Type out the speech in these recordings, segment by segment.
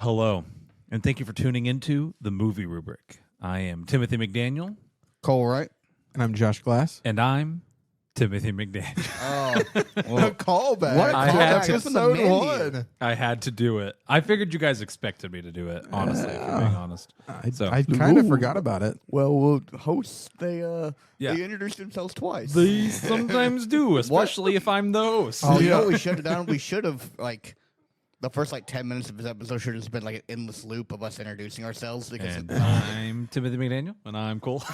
Hello, and thank you for tuning into the Movie Rubric. I am Timothy McDaniel. Cole, right? And I'm Josh Glass. And I'm Timothy McDaniel. Well, Callback. what? I had to- Episode 1. I had to do it. I figured you guys expected me to do it, honestly, if you're being honest. I kind of forgot about it. well, hosts they Yeah. introduced themselves twice. They sometimes do, especially if I'm the host. Oh, you know what we should have done? We should have the first 10 minutes of this episode should have just been like an endless loop of us introducing ourselves because And I'm Timothy McDaniel, and I'm Cole.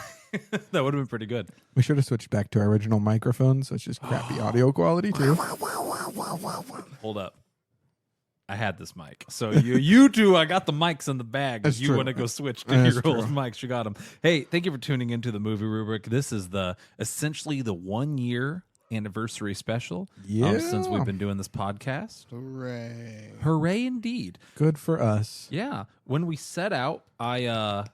That would have been pretty good. We should have switched back to our original microphone, so it's just crappy audio quality, too. Hold up. I had this mic. So you two, I got the mics in the bag. That's If you true. want to go switch to That's your old true. mics, you got them. Hey, thank you for tuning into the Movie Rubric. This is essentially the 1 year anniversary special since we've been doing this podcast. hooray. Hooray indeed. Good for us. Yeah. When we set out, I'm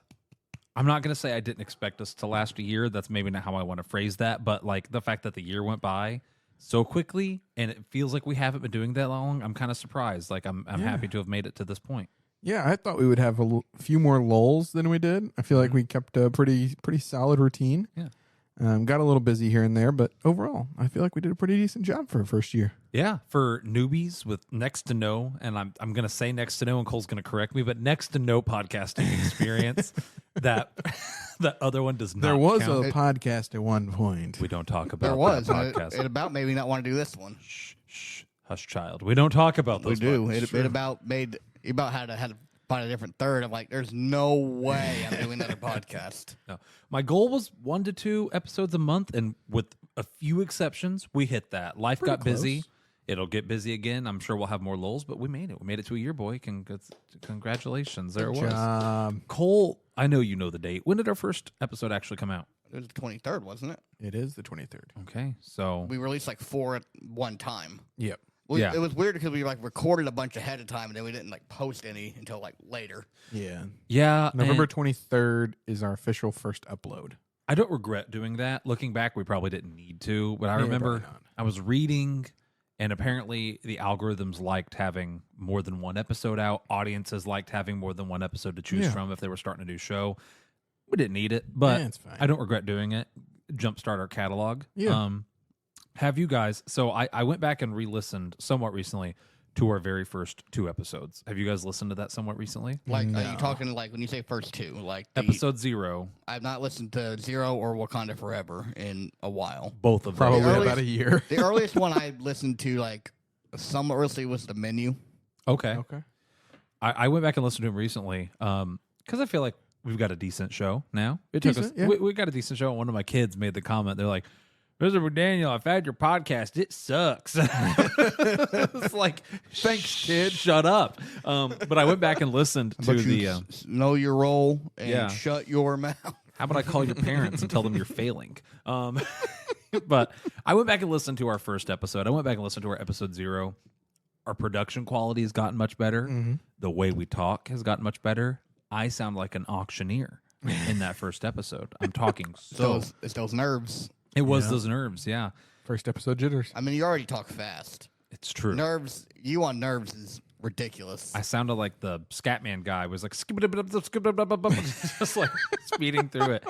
not going to say I didn't expect us to last a year. That's maybe not how I want to phrase that. But the fact that the year went by so quickly and it feels like we haven't been doing that long, I'm kind of surprised. I'm happy to have made it to this point. Yeah, I thought we would have a few more lulls than we did. I feel like we kept a pretty solid routine. Yeah. Got a little busy here and there, but overall, I feel like we did a pretty decent job for a first year. Yeah, for newbies with next to no, and I'm going to say next to no, and Cole's going to correct me, but next to no podcasting experience, that other one does not. There was count. a podcast at one point. We don't talk about There was. that and podcast. It about made me not want to do this one. Shh, hush, child. We don't talk about We those. do. ones. It about had to find a different third. I'm like, there's no way I'm doing another podcast. No. My goal was 1 to 2 episodes a month, and with a few exceptions, we hit that. Life got busy. It'll get busy again. I'm sure we'll have more lulls, but we made it. We made it to a year, boy. Congratulations. There it was. Cole, I know you know the date. When did our first episode actually come out? It was the 23rd, wasn't it? It is the 23rd. Okay, so We released 4 at one time. Yep. Yeah. It was weird because we recorded a bunch ahead of time and then we didn't post any until later. Yeah. yeah, November and 23rd is our official first upload. I don't regret doing that. Looking back, we probably didn't need to, but I remember probably not. I was reading, and apparently the algorithms liked having more than one episode out. Audiences liked having more than one episode to choose Yeah. from if they were starting a new show. We didn't need it, but it's fine. I don't regret doing it. Jumpstart our catalog. Yeah. Have you guys? So I went back and re-listened somewhat recently to our very first 2 episodes. Have you guys listened to that somewhat recently? Are you No. talking when you say first 2? Episode 0, I've not listened to 0 or Wakanda Forever in a while. both of them. Probably earliest- about a year. The earliest one I listened to somewhat recently was The Menu. Okay. Okay. I went back and listened to him recently because I feel like we've got a decent show now. It took us. Decent, yeah. We got a decent show. One of my kids made the comment. They're like, "Mr. McDaniel, I've had your podcast. It sucks." It's like, Thanks, kid. Shut up. But I went back and listened to But the. you know your role and yeah. shut your mouth. How about I call your parents and tell them you're failing? But I went back and listened to our first episode. I went back and listened to our episode 0. Our production quality has gotten much better. Mm-hmm. The way we talk has gotten much better. I sound like an auctioneer in that first episode. I'm talking so. It's those nerves. It was Yeah. those nerves, yeah. First episode jitters. I mean, you already talk fast. It's true. Nerves, you on nerves is ridiculous. I sounded like the Scatman guy was like just like speeding through it.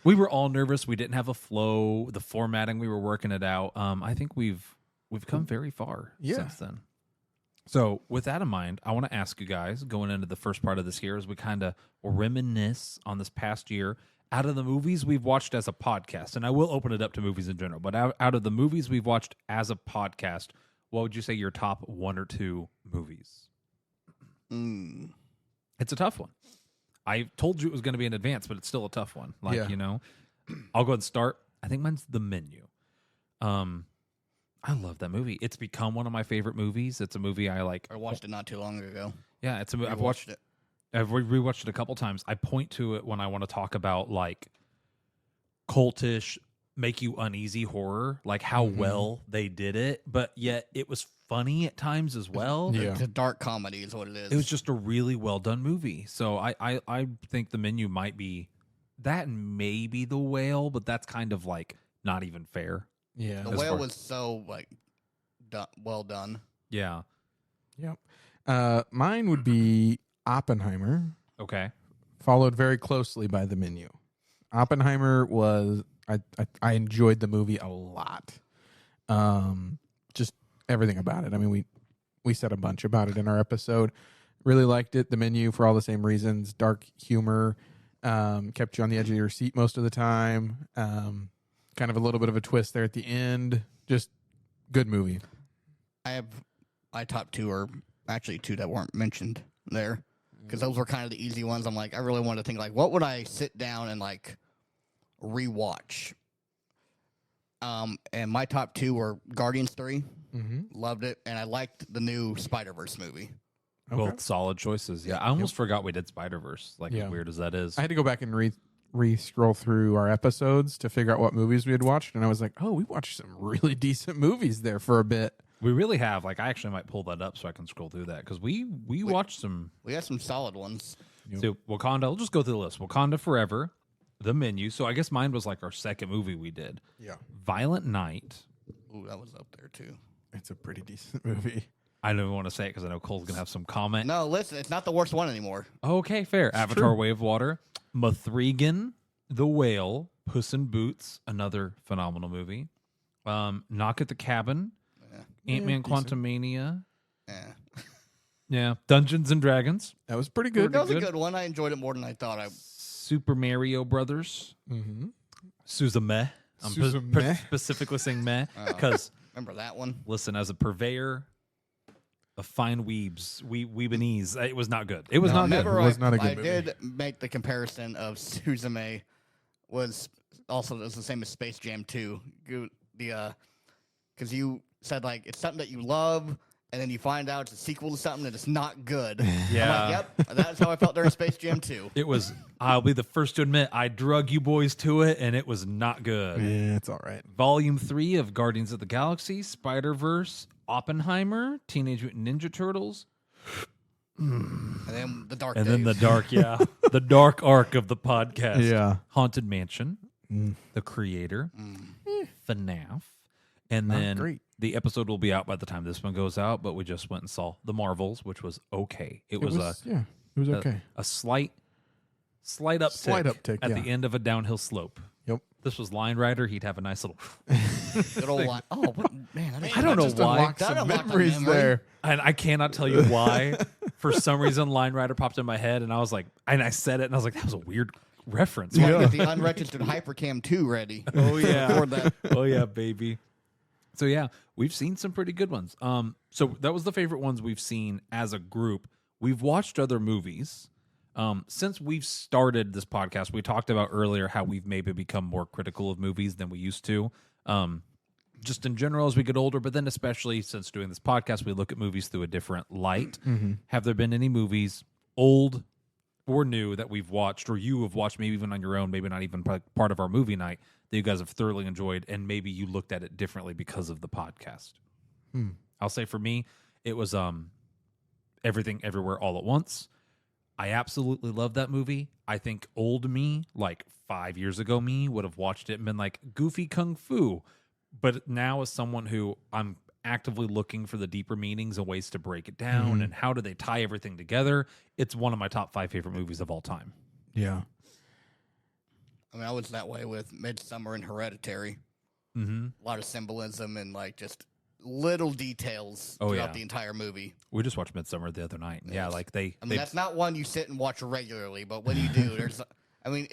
We were all nervous. We didn't have a flow. The formatting, we were working it out. I think we've come very far since then. So with that in mind, I want to ask you guys, going into the first part of this here, as we kind of reminisce on this past year, out of the movies we've watched as a podcast, and I will open it up to movies in general, but out of the movies we've watched as a podcast, what would you say your top 1 or 2 movies? It's a tough one. I told you it was going to be in advance, but it's still a tough one. I'll go ahead and start. I think mine's The Menu. I love that movie. It's become one of my favorite movies. It's a movie I like. I watched it not too long ago. Yeah, it's a movie. I've watched it. I've rewatched it a couple times. I point to it when I want to talk about cultish, make you uneasy horror, like how well they did it, but yet it was funny at times as well. Yeah. It's a dark comedy is what it is. It was just a really well done movie. So I think The Menu might be that, and maybe The Whale, but that's kind of not even fair. Yeah. The Whale was so well done. Yeah. Yep. Mine would be Oppenheimer, Okay. followed very closely by The Menu. Oppenheimer was I enjoyed the movie a lot. Just everything about it. I mean, we said a bunch about it in our episode. Really liked it. The Menu for all the same reasons. Dark humor, kept you on the edge of your seat most of the time. Kind of a little bit of a twist there at the end. Just good movie. I have my top two are actually two that weren't mentioned there because those were kind of the easy ones. I'm like, I really wanted to think like, what would I sit down and like rewatch? And my top two were Guardians 3. Loved it, and I liked the new Spider-Verse movie. Okay. Both solid choices. Yeah, I almost forgot we did Spider-Verse. Like, Yeah. as weird as that is. I had to go back and re-scroll through our episodes to figure out what movies we had watched, and I was like, oh, we watched some really decent movies there for a bit. We really have. Like, I actually might pull that up so I can scroll through that because we watched some. We had some solid ones. So Wakanda. I'll just go through the list. Wakanda Forever, The Menu. So I guess mine was like our second movie we did. Yeah. Violent Night. Ooh, that was up there too. It's a pretty decent movie. I don't even want to say it because I know Cole's gonna have some comment. No, listen, it's not the worst one anymore. Okay, fair. Avatar: true. Way of Water, Mithrigan, The Whale, Puss in Boots, another phenomenal movie. Knock at the Cabin, Ant-Man: decent. Quantumania. Yeah. Yeah, Dungeons and Dragons, That was pretty good. That was a good. good one. I enjoyed it more than I thought. Super Mario Brothers, Mm-hmm. Suzume. I'm Suzume. specifically saying meh Oh. because Remember that one? listen, as a purveyor of fine weebinese, it was not good. It was not good. Remember, It was not a good I movie. did make the comparison of Suzume was also the same as Space Jam 2. Because you said like it's something that you love, and then you find out it's a sequel to something that is not good. Yeah. I'm like, yep, that's how I felt during Space Jam 2. It was. I'll be the first to admit I drug you boys to it, and it was not good. Yeah, it's all right. Volume 3 of Guardians of the Galaxy, Spider-Verse, Oppenheimer, Teenage Mutant Ninja Turtles, And then the Dark and Days. then the dark, the dark arc of the podcast. Yeah. Haunted Mansion, The Creator, FNAF, and Not then great. the episode will be out by the time this one goes out. But we just went and saw The Marvels, which was okay. It was yeah, it was okay. a slight uptick, Slight uptick, at yeah. the end of a downhill slope. Yep. This was Line Rider. He'd have a nice little. Good old line. Oh, man. I don't know Just why. unlocked That some unlocked a memories memory. there. And I cannot tell you why. For some reason, Line Rider popped in my head, and I was like, and I said it, and I was like, that was a weird reference. Well, get the unregistered Hypercam 2 ready. Oh yeah, Record that. oh yeah, baby. So yeah, we've seen some pretty good ones. So that was the favorite ones we've seen as a group. We've watched other movies. Since we've started this podcast, we talked about earlier how we've maybe become more critical of movies than we used to. Just in general as we get older, but then especially since doing this podcast, we look at movies through a different light. Have there been any movies, old or new, that we've watched or you have watched, maybe even on your own, maybe not even part of our movie night, that you guys have thoroughly enjoyed, and maybe you looked at it differently because of the podcast? I'll say for me, it was Everything Everywhere All at Once. I absolutely love that movie. I think old me, like 5 years ago me, would have watched it and been like, goofy kung fu. But now as someone who I'm actively looking for the deeper meanings and ways to break it down and how do they tie everything together, it's one of my top 5 favorite movies of all time. Yeah. I mean, I was that way with Midsummer and Hereditary. Mm-hmm. A lot of symbolism and like just little details Oh, throughout yeah. the entire movie. We just watched Midsummer the other night. Yeah, Yes. like they... I mean, that's not one you sit and watch regularly, but when you do, there's. I mean,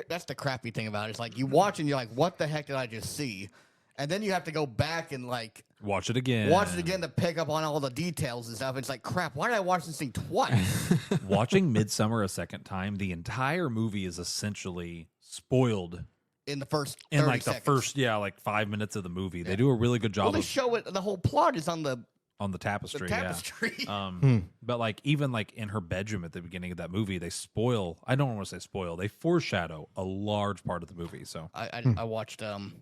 that's the crappy thing about it. It's like you watch and you're like, "What the heck did I just see?" And then you have to go back and like watch it again. watch it again to pick up on all the details and stuff. It's like, crap. Why did I watch this thing twice? Watching Midsummer a second time, the entire movie is essentially spoiled In the first 30 in like seconds. the first, like 5 minutes of the movie. They do a really good Well, job they of, show it. The whole plot is on the tapestry. tapestry. Yeah. But like even like in her bedroom at the beginning of that movie, they spoil. I don't want to say spoil. They foreshadow a large part of the movie. So I watched the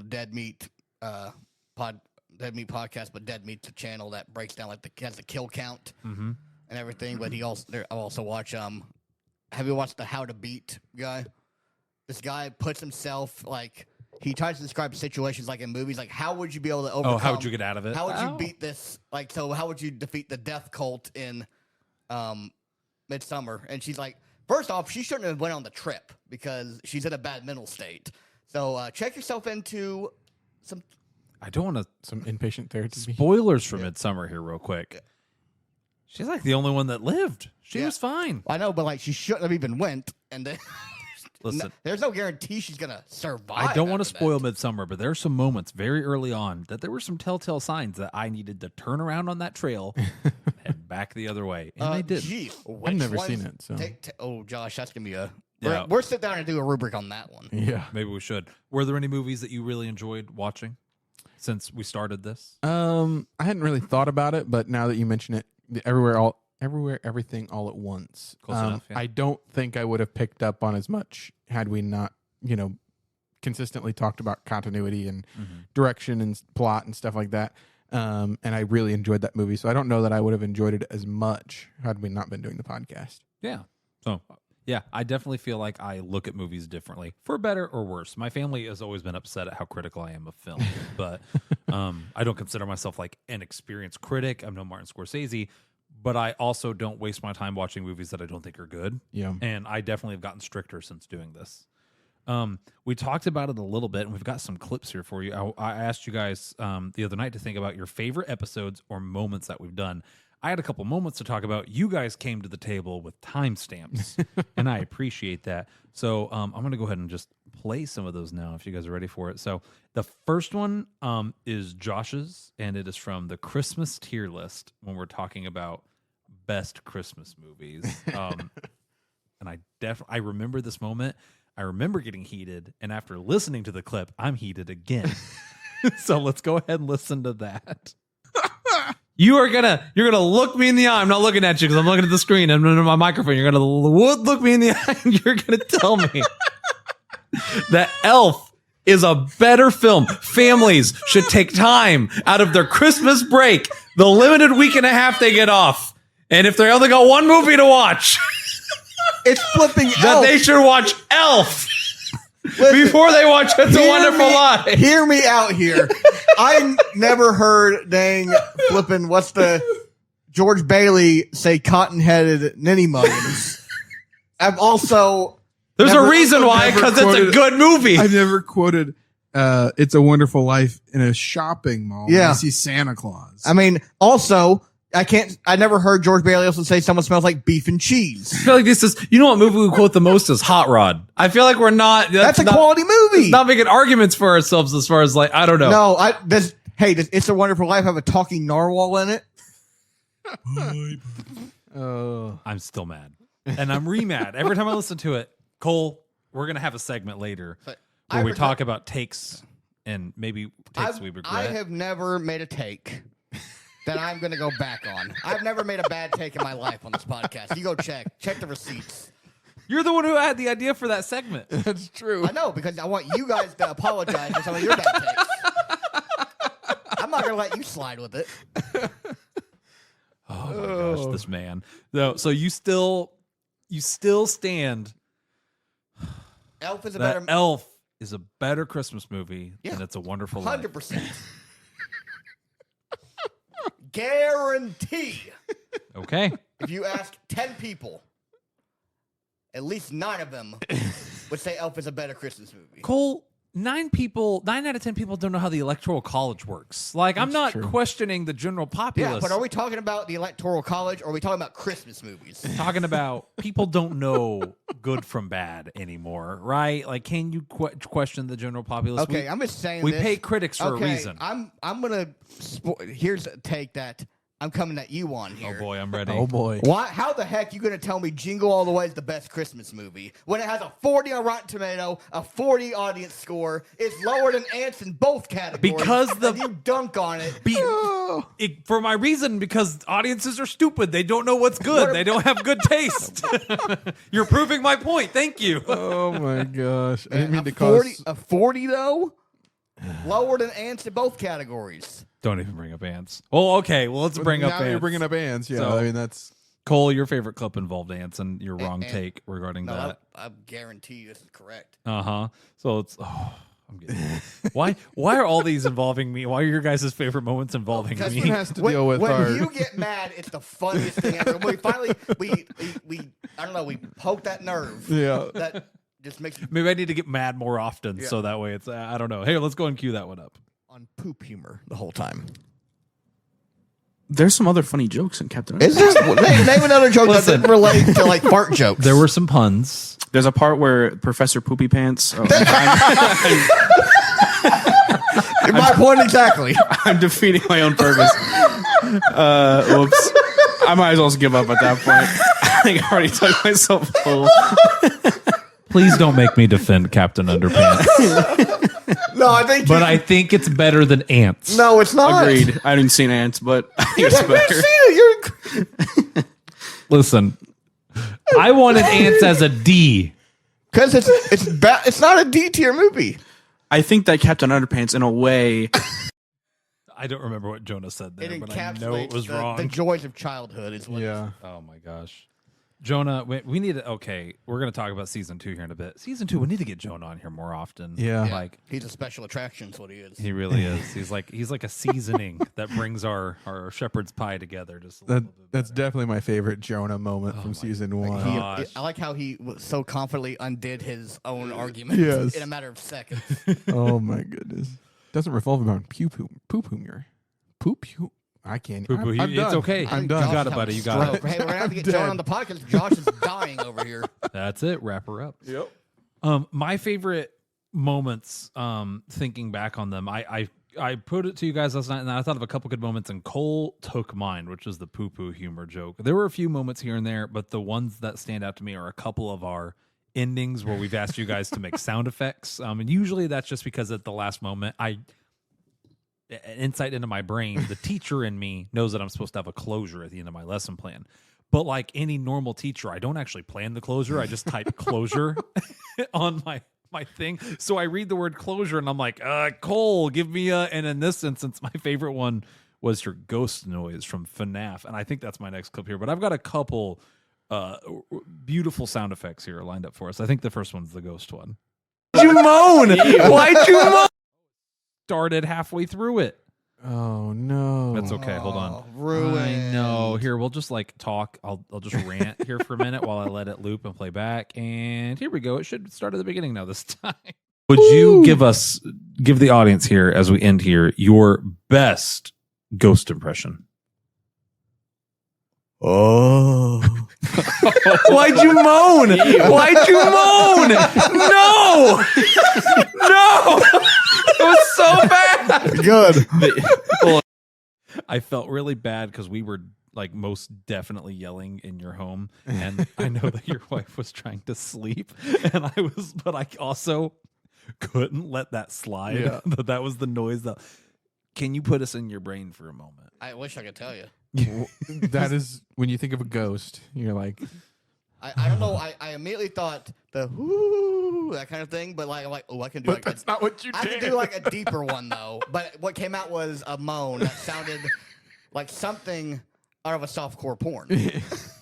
Dead Meat Dead Meat podcast, but Dead Meat's a channel that breaks down like has the kill count and everything. But I also watch have you watched the How to Beat guy? This guy puts himself like he tries to describe situations like in movies, like how would you be able to overcome? Oh, how would you get out of it? How would you beat this? Like, so how would you defeat the death cult in Midsummer? And she's like, first off, she shouldn't have went on the trip because she's in a bad mental state. So check yourself into some. I don't want to Some inpatient therapy. spoilers for Midsummer here real quick. She's like the only one that lived. She Yeah. was fine. I know, but like she shouldn't have even went. And then Listen, there's no guarantee she's gonna survive. I don't want to after spoil that. Midsummer, but there are some moments very early on that there were some telltale signs that I needed to turn around on that trail and head back the other way. And I did. Gee, I've never which seen ones- it. So oh, Josh, that's gonna be a. Yeah. We're sit down and do a rubric on that one. yeah. Maybe we should. Were there any movies that you really enjoyed watching since we started this? I hadn't really thought about it, but now that you mention it, everywhere, everything, all at once. Close enough, yeah. I don't think I would have picked up on as much had we not, consistently talked about continuity and direction and plot and stuff like that. And I really enjoyed that movie, so I don't know that I would have enjoyed it as much had we not been doing the podcast. Yeah. So, yeah, I definitely feel like I look at movies differently, for better or worse. My family has always been upset at how critical I am of film, but I don't consider myself like an experienced critic. I'm no Martin Scorsese, but I also don't waste my time watching movies that I don't think are good. Yeah. And I definitely have gotten stricter since doing this. We talked about it a little bit, and we've got some clips here for you. I asked you guys the other night to think about your favorite episodes or moments that we've done. I had a couple moments to talk about. You guys came to the table with timestamps, and I appreciate that. So I'm going to go ahead and just play some of those now if you guys are ready for it. So the first one is Josh's, and it is from the Christmas tier list when we're talking about best Christmas movies. And I remember this moment. I remember getting heated, and after listening to the clip, I'm heated again. So let's go ahead and listen to that. You're gonna look me in the eye. I'm not looking at you because I'm looking at the screen. I'm under my microphone. You're gonna look me in the eye, and you're gonna tell me that Elf is a better film. Families should take time out of their Christmas break, the limited week and a half they get off, and if they only got one movie to watch, It's flipping that Elf. they should watch Elf Listen, before they watch It's a hear Wonderful me- Life. Hear me out here. I never heard dang flipping what's the George Bailey say cotton-headed ninny muggins. I've also There's never- a reason why, never because it's a quoted- good movie. I never quoted It's a Wonderful Life in a shopping mall. Yeah. I see Santa Claus. I mean, also I never heard George Bailey also say someone smells like beef and cheese. I feel like this is, you know what movie we quote the most is Hot Rod. I feel like we're not. That's a not, quality movie. Not making arguments for ourselves as far as like, I don't know. No, does It's a Wonderful Life have a talking narwhal in it? Oh, I'm still mad. And I'm re-mad. Every time I listen to it, Cole, we're going to have a segment later But where I we regret- talk about takes and maybe takes we regret. I have never made a take that I'm going to go back on. I've never made a bad take in my life on this podcast. You go check the receipts. You're the one who had the idea for that segment. that's true. I know, because I want you guys to apologize for some of your bad takes. I'm not going to let you slide with it. Oh my gosh, this man. So you still stand Elf is a that better... Elf is a better Christmas movie Yeah. than It's a Wonderful Life. 100%. Guarantee. Okay. If you ask 10 people, at least 9 of them would say Elf is a better Christmas movie. Cole, 9 out of 10 people don't know how the Electoral College works. Like, I'm not true. questioning the general populace. Yeah, but are we talking about the Electoral College or are we talking about Christmas movies? talking about people don't know good from bad anymore, right? Like, can you question the general populace? Okay, I'm just saying we this. pay critics for a reason. I'm gonna here's a take that I'm coming at you on here. Oh boy, I'm ready. Oh boy. Why? How the heck you gonna tell me Jingle All the Way is the best Christmas movie when it has a 40 on Rotten Tomato, a 40 audience score, it's lower than Ants in both categories? Because and you dunk on it. For my reason, because audiences are stupid. They don't know what's good. They don't have good taste. You're proving my point. Thank you. Oh my gosh. I didn't mean a to 40, cause. a 40 though, lower than Ants in both categories. Don't even bring up ants. Oh, okay. Well, let's bring now up ants. you're bringing up ants. Yeah, So- I mean that's Cole, your favorite clip involved ants, and your wrong And- take regarding No, that. I guarantee you this is correct. Uh huh. So it's I'm getting why are all these involving me? Why are your guys' favorite moments involving This me? one has to deal with when our. you get mad, it's the funniest thing ever. We finally, we I don't know, we poke that nerve. Yeah. That just makes you Maybe I need to get mad more often, so that way it's I don't know. Hey, let's go and cue that one up. on poop humor the whole time. There's some other funny jokes in Captain Is Underpants. there name another joke that Listen. doesn't relate to like fart jokes? There were some puns. There's a part where Professor Poopy Pants. my point exactly. I'm defeating my own purpose. Whoops. I might as well just give up at that point. I think I already took myself full. Please don't make me defend Captain Underpants. No, I think. But I think it's better than Ants. no, it's not. Agreed. I haven't seen Ants, but I think it's I've never better. seen it. You're Listen, I wanted Ants as a D. because it's not a D tier movie. I think that Captain Underpants, in a way, I don't remember what Jonah said there, It but I know it encapsulates was wrong. the joys of childhood. Is what Yeah. Oh my gosh. Jonah, we need to, okay, we're going to talk about season 2 here in a bit. Season 2, we need to get Jonah on here more often. Yeah. Like, he's a special attraction. Is what he is. he really is. He's like a seasoning that brings our shepherd's pie together just a That, little bit. that's definitely my favorite Jonah moment from season one. Gosh. I like how he so confidently undid his own argument Yes. in a matter of seconds. Oh my goodness. Doesn't revolve around poop humor. Poop humor. I can't. Poo-poo, I'm it's done. okay. I'm You done. got it, buddy. You got it. Hey, we're gonna have to get I'm John dead. on the podcast. Josh is dying over here. That's it. Wrap her up. Yep. My favorite moments, thinking back on them, I put it to you guys last night, and I thought of a couple good moments, and Cole took mine, which was the poo-poo humor joke. There were a few moments here and there, but the ones that stand out to me are a couple of our endings where we've asked you guys to make sound effects. And usually that's just because at the last moment, an insight into my brain, the teacher in me knows that I'm supposed to have a closure at the end of my lesson plan. But like any normal teacher, I don't actually plan the closure. I just type closure on my thing. So I read the word closure and I'm like, Cole, give me a, and in this instance, my favorite one was your ghost noise from FNAF. And I think that's my next clip here, but I've got a couple beautiful sound effects here lined up for us. I think the first one's the ghost one. Why'd you moan? Why'd you moan? Started halfway through it. Oh no. That's okay. Hold on. Ruined. I know. Here, we'll just like talk. I'll just rant here for a minute while I let it loop and play back. And here we go. It should start at the beginning now this time. Would you give the audience here as we end here your best ghost impression? Oh. Why'd you moan? Why'd you moan? No! No! It was so bad. Good. I felt really bad because we were like most definitely yelling in your home, and I know that your wife was trying to sleep, and but I also couldn't let that slide. Yeah. That was the noise. Can you put us in your brain for a moment? I wish I could tell you. That is when you think of a ghost, you're like, I don't know. I immediately thought the whoo, that kind of thing, but like I'm like, oh, I can do but like that's not what you I did. could do like a deeper one though. But what came out was a moan that sounded like something out of a softcore porn.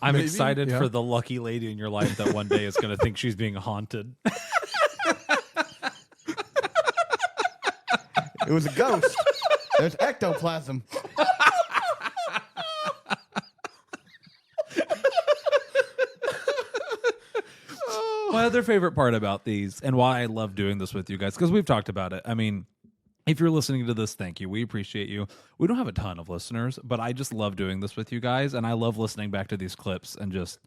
I'm Maybe, excited yeah. for the lucky lady in your life that one day is going to think she's being haunted. It was a ghost. There's ectoplasm. My other favorite part about these, and why I love doing this with you guys, because we've talked about it. I mean, if you're listening to this, thank you. We appreciate you. We don't have a ton of listeners, but I just love doing this with you guys, and I love listening back to these clips and just.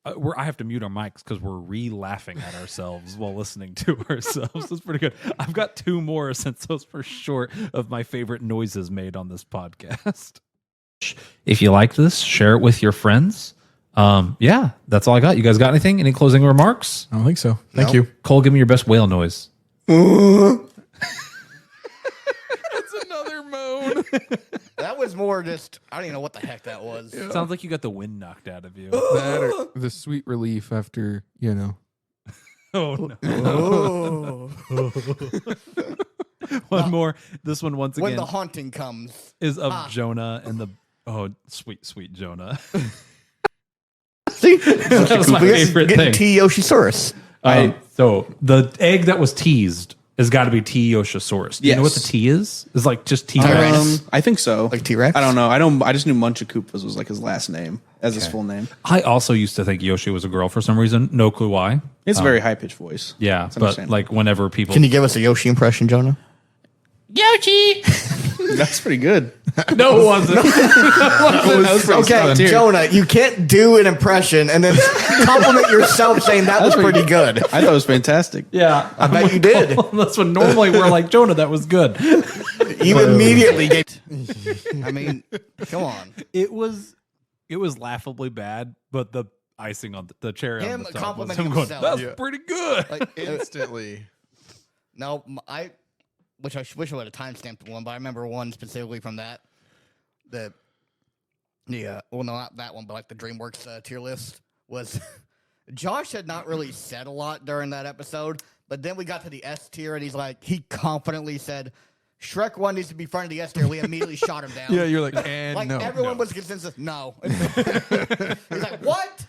I have to mute our mics because we're re-laughing at ourselves while listening to ourselves. That's pretty good. I've got two more since those were short of my favorite noises made on this podcast. If you like this, share it with your friends. Yeah, that's all I got. You guys got anything? Any closing remarks? I don't think so. Thank No. you. Cole, give me your best whale noise. That's another moan. That was more just I don't even know what the heck that was. Sounds like you got the wind knocked out of you. That or the sweet relief after, Oh, no. Oh. One more. This one, once When again, the haunting comes. is of Jonah and the... Oh, sweet Jonah. See? That was my favorite Getting thing. T. Yoshisaurus. So the egg that was teased has got to be T-Yoshisaurus. Do you know what the Yes. T is? It's like just T-Rex. I think so. Like T-Rex? I don't know. I just knew Munchakoopas was like his last name as his full name. I also used to think Yoshi was a girl for some reason. No clue why. It's a very high pitched voice. Yeah, It's but understandable. like whenever people... Can you give us a Yoshi impression, Jonah? Yoshi! That's pretty good. No, it wasn't. Okay, Jonah, you can't do an impression and then compliment yourself saying that was pretty good. I thought it was fantastic. Yeah. I bet you did. That's what normally we're like, Jonah, that was good. You immediately gave. I mean, come on. It was laughably bad, but the icing on the cherry Him on the top was complimenting him going, himself. that's pretty good. Like, Instantly. no, which I wish I would have timestamped one, but I remember one specifically from that. Well, no, not that one, but like the DreamWorks tier list was. Josh had not really said a lot during that episode, but then we got to the S tier, and he confidently said, Shrek 1 needs to be front of the S tier. We immediately shot him down. Yeah, you're like, and like no. everyone was consensus, no. He's like, what?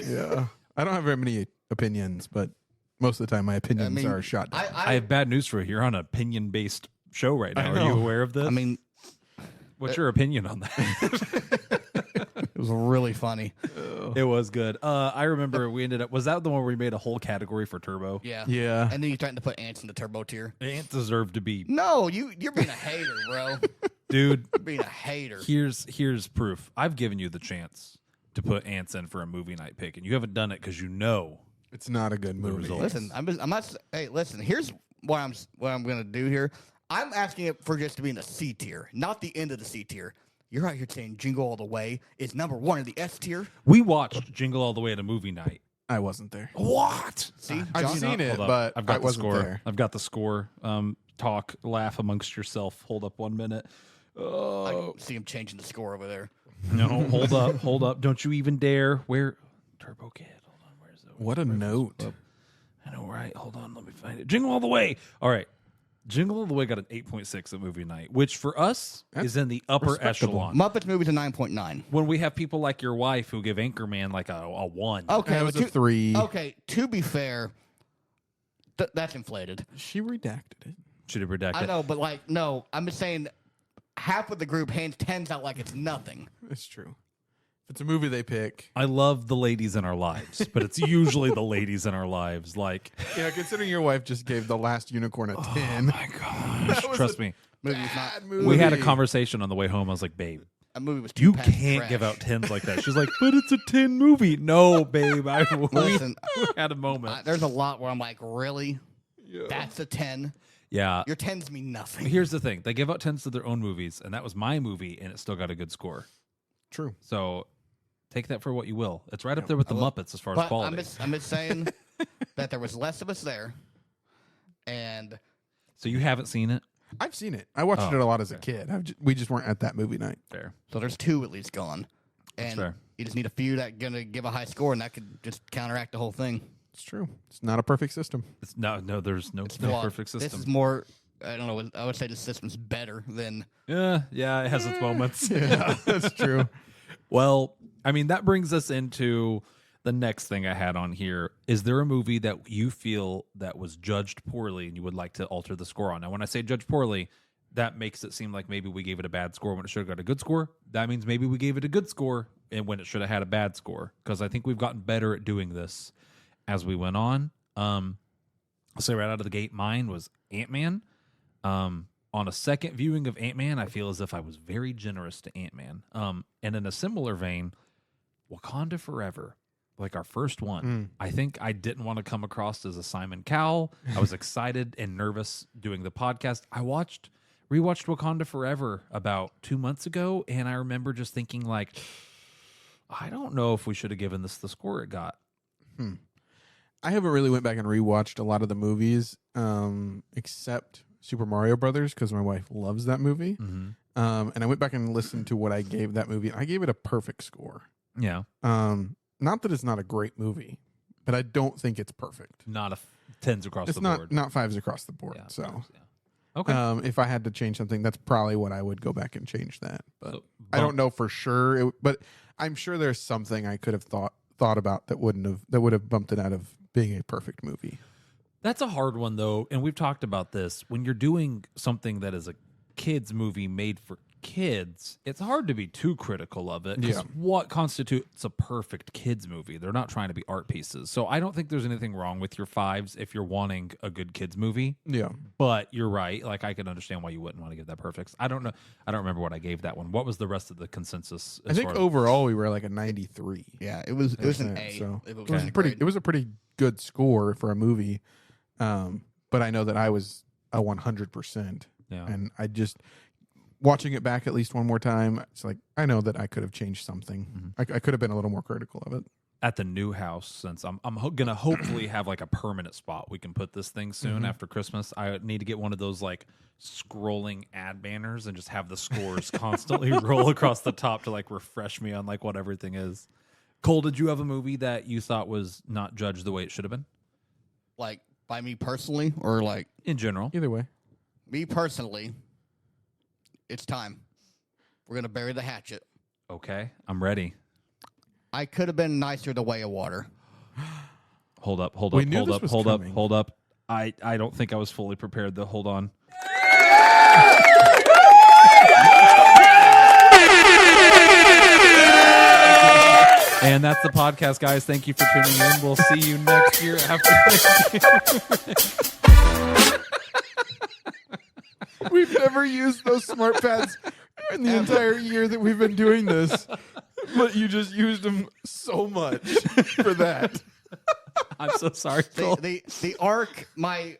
Yeah. I don't have very many opinions, but most of the time my opinions are shot down. I have bad news for you. You're on an opinion-based show right now. Are you aware of this? I mean, what's your opinion on that? it was really funny. It was good. I remember we ended up... Was that the one where we made a whole category for Turbo? Yeah. Yeah. And then you threatened to put ants in the turbo tier. Ant deserved to be... No, you're being a hater, bro. Dude, You're being a hater. here's proof. I've given you the chance to put ants in for a movie night pick, and you haven't done it because you know... It's not a good movie. results. Listen, I'm not. Hey, listen. Here's what I'm gonna do here. I'm asking it for just to be in the C tier, not the end of the C tier. You're out here saying Jingle All the Way is number 1 in the S tier. We watched Jingle All the Way at a movie night. I wasn't there. What? See, I've John- seen it, Hold up. but I've got I the wasn't score. there. I've got the score. Talk, laugh amongst yourself. Hold up 1 minute. I see him changing the score over there. No, hold up. Don't you even dare. Where Turbo Kid? Hold on. Where's the What a note. I know, right? Hold on, let me find it. Jingle All the Way. All right. Jingle All the Way got an 8.6 at movie night, which for us is in the upper respectable. echelon. Muppets movies a 9.9. When we have people like your wife who give Anchorman like a 1. Okay, It was but a 3. Okay, to be fair, that's inflated. She redacted it. Should have redacted. I know, but no, I'm just saying half of the group hands 10s out like it's nothing. It's true. If it's a movie they pick. I love the ladies in our lives, but it's usually the ladies in our lives. Like, Yeah, considering your wife just gave The Last Unicorn a 10. my gosh, trust me. Movie was not. Bad movie. We had a conversation on the way home. I was like, babe, A movie was too you past can't trash. give out 10s like that. She's like, but it's a 10 movie. No, babe. Listen, We had a moment. there's a lot where I'm like, really? That's a 10. Yeah. Your 10s mean nothing. Here's the thing. They give out 10s to their own movies, and that was my movie, and it still got a good score. True. So take that for what you will. It's right up there with the Muppets as far as But quality. I'm just saying that there was less of us there, and So you haven't seen it? I've seen it. I watched it a lot as a kid. We just weren't at that movie night. Fair. so there's 2 at least gone, and fair. you just need a few that gonna give a high score, and that could just counteract the whole thing. It's true. It's not a perfect system. It's no, there's no Flawed. perfect system. This is more. I don't know. I would say the system's better than. Yeah, it has its moments. Yeah, that's true. Well, I mean, that brings us into the next thing I had on here. Is there a movie that you feel that was judged poorly and you would like to alter the score on? Now, when I say judged poorly, that makes it seem like maybe we gave it a bad score when it should have got a good score. That means maybe we gave it a good score and when it should have had a bad score. Because I think we've gotten better at doing this as we went on. I'll say right out of the gate, mine was Ant-Man. On a second viewing of Ant-Man, I feel as if I was very generous to Ant-Man. And in a similar vein, Wakanda Forever, like our first one, I think I didn't want to come across as a Simon Cowell. I was excited and nervous doing the podcast. I rewatched Wakanda Forever about 2 months ago, and I remember just thinking like, I don't know if we should have given this the score it got. I haven't really went back and rewatched a lot of the movies, except Super Mario Brothers, because my wife loves that movie. And I went back and listened to what I gave that movie. I gave it a perfect score. Yeah. Not that it's not a great movie, but I don't think it's perfect. Not a tens across It's the not board. not 5s across the board. Yeah, So, yeah. Okay. if I had to change something, that's probably what I would go back and change that. But So, I don't know for sure. But I'm sure there's something I could have thought about that would have bumped it out of being a perfect movie. That's a hard one, though, and we've talked about this. When you're doing something that is a kids movie made for kids, it's hard to be too critical of it. 'Cause Yeah. what constitutes a perfect kids movie? They're not trying to be art pieces. So I don't think there's anything wrong with your fives if you're wanting a good kids movie. Yeah. But you're right. Like, I can understand why you wouldn't want to give that perfect. I don't know. I don't remember what I gave that one. What was the rest of the consensus? I think overall we were like a 93. Yeah, it was an A. So It it was wasn't a pretty. grade. It was a pretty good score for a movie. But I know that I was a 100%, Yeah. and I just watching it back at least one more time. It's like I know that I could have changed something. I could have been a little more critical of it. At the new house, since I'm gonna hopefully have like a permanent spot we can put this thing soon after Christmas. I need to get one of those like scrolling ad banners and just have the scores constantly roll across the top to like refresh me on like what everything is. Cole, did you have a movie that you thought was not judged the way it should have been? Like by me personally, or like In general, Either way, me personally, it's time. We're gonna bury the hatchet. okay, I'm ready. I could have been nicer to Way of Water. Hold up, hold We up, knew hold this up, was hold up, coming. hold up. I don't think I was fully prepared though. Hold on. And that's the podcast, guys. Thank you for tuning in. We'll see you next year after we've never used those smart pads in the entire year that we've been doing this, but you just used them so much for that. I'm so sorry, Cole. The arc, my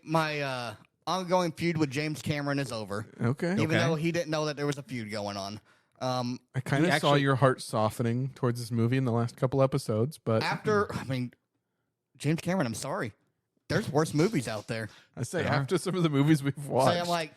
ongoing feud with James Cameron is over. Okay. Even Okay. though he didn't know that there was a feud going on. I kind of He saw actually- your heart softening towards this movie in the last couple episodes, but After, I mean, James Cameron, I'm sorry. There's worse movies out there. I say Yeah. after some of the movies we've So watched, I'm like,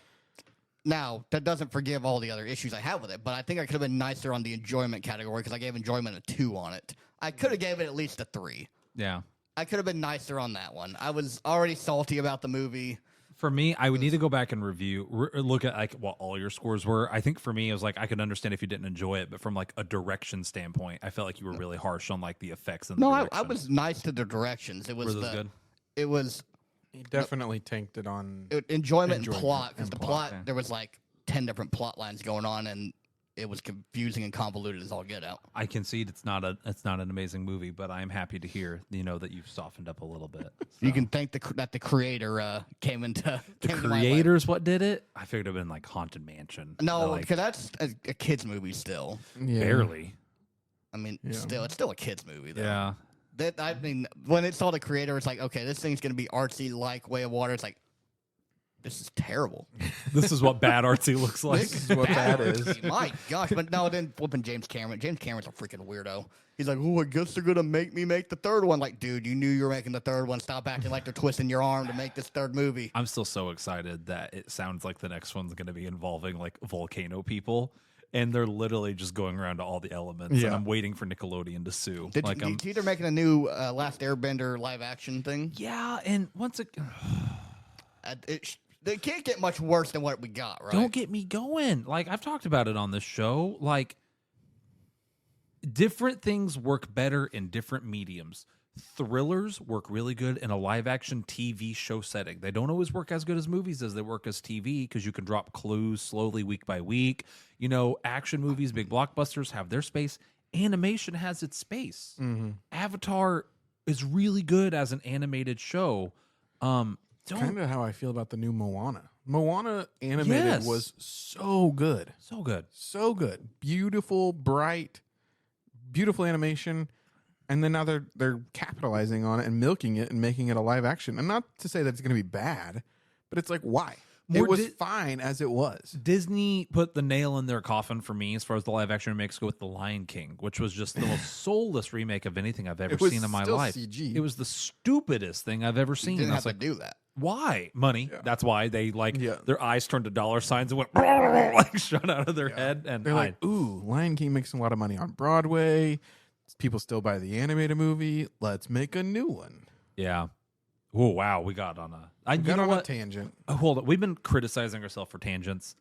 now, that doesn't forgive all the other issues I have with it, but I think I could have been nicer on the enjoyment category because I gave enjoyment a 2 on it. I could have gave it at least a 3. Yeah. I could have been nicer on that one. I was already salty about the movie. For me, I would need to go back and look at like what all your scores were. I think for me, it was like I could understand if you didn't enjoy it, but from like a direction standpoint, I felt like you were really harsh on like the effects and the No, I direction. was nice to the directions. It was Were those good? It was he definitely tanked it on. enjoyment and Enjoyment plot because and the plot, plot okay. there was like 10 different plot lines going on and it was confusing and convoluted as all get out. I concede it's not an amazing movie, but I'm happy to hear that you've softened up a little bit. You So. can thank that the creator came into The came into my life. creators what did it? I figured it'd been like Haunted Mansion. No, Like, because that's a kids movie still. Yeah. barely. I mean, Yeah. it's still a kids movie though. Yeah. That I mean, when it saw the creator, it's like, okay, this thing's gonna be artsy like Way of Water. It's like, this is terrible. This is what bad artsy looks like. This is what that is. artsy. My gosh, but no, then flipping James Cameron. James Cameron's a freaking weirdo. He's like, oh, I guess they're gonna make me make the third one. Like, dude, you knew you were making the third one. Stop acting like they're twisting your arm to make this third movie. I'm still so excited that it sounds like the next one's going to be involving like volcano people, and they're literally just going around to all the elements. Yeah. And I'm waiting for Nickelodeon to sue. Did like, you see they're making a new Last Airbender live action thing? yeah, and once again, They can't get much worse than what we got, right? don't get me going. Like I've talked about it on this show. Like different things work better in different mediums. Thrillers work really good in a live action TV show setting. They don't always work as good as movies as they work as TV because you can drop clues slowly week by week. Action movies, big blockbusters have their space. Animation has its space. Mm-hmm. Avatar is really good as an animated show. Kind of how I feel about the new Moana. Moana animated Yes. was so good. So good. So good. Beautiful, bright, beautiful animation. And then now they're capitalizing on it and milking it and making it a live action. And not to say that it's going to be bad, but it's like, why? More it was di- fine as it was. Disney put the nail in their coffin for me as far as the live action remakes go with The Lion King, which was just the most soulless remake of anything I've ever It was seen in my still life. CG. It was the stupidest thing I've ever You seen. didn't I have was to like, do that. why? Money. Yeah. That's why they Yeah. their eyes turned to dollar signs and went like shot out of their head. And They're like, ooh, Lion King makes a lot of money on Broadway. People still buy the animated movie. Let's make a new one. yeah. Oh wow, we got on a. Got you know on what? a tangent. Oh, hold on. We've been criticizing ourselves for tangents.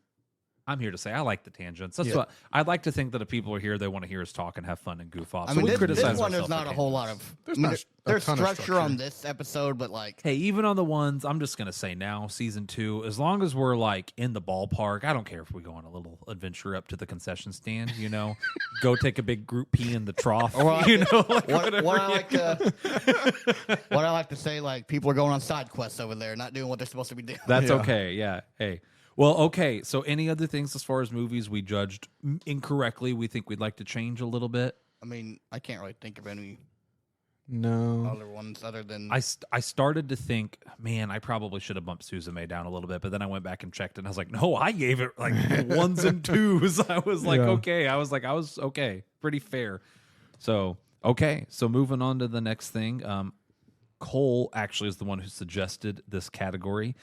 I'm here to say I like the tangents. That's what I'd like to think that if people are here, they want to hear us talk and have fun and goof off. I So mean, we this criticize one there's ourselves not for a whole lot tangents. of. There's I mean, not a there's ton of structure on this episode, but like, Hey, even on the ones, I'm just gonna say now, season 2, as long as we're like in the ballpark, I don't care if we go on a little adventure up to the concession stand. Go take a big group pee in the trough. Or like- like what I whatever. like to, what I like to say, like people are going on side quests over there, not doing what they're supposed to be doing. That's Yeah. okay. Yeah. Hey. Well, okay. So, any other things as far as movies we judged incorrectly? We think we'd like to change a little bit. I mean, I can't really think of any No. other ones other than I started to think, man, I probably should have bumped Suzume down a little bit, but then I went back and checked, and I was like, no, I gave it like 1s and 2s. I was like, Yeah. okay. I was okay, pretty fair. So, okay. So moving on to the next thing. Cole actually is the one who suggested this category.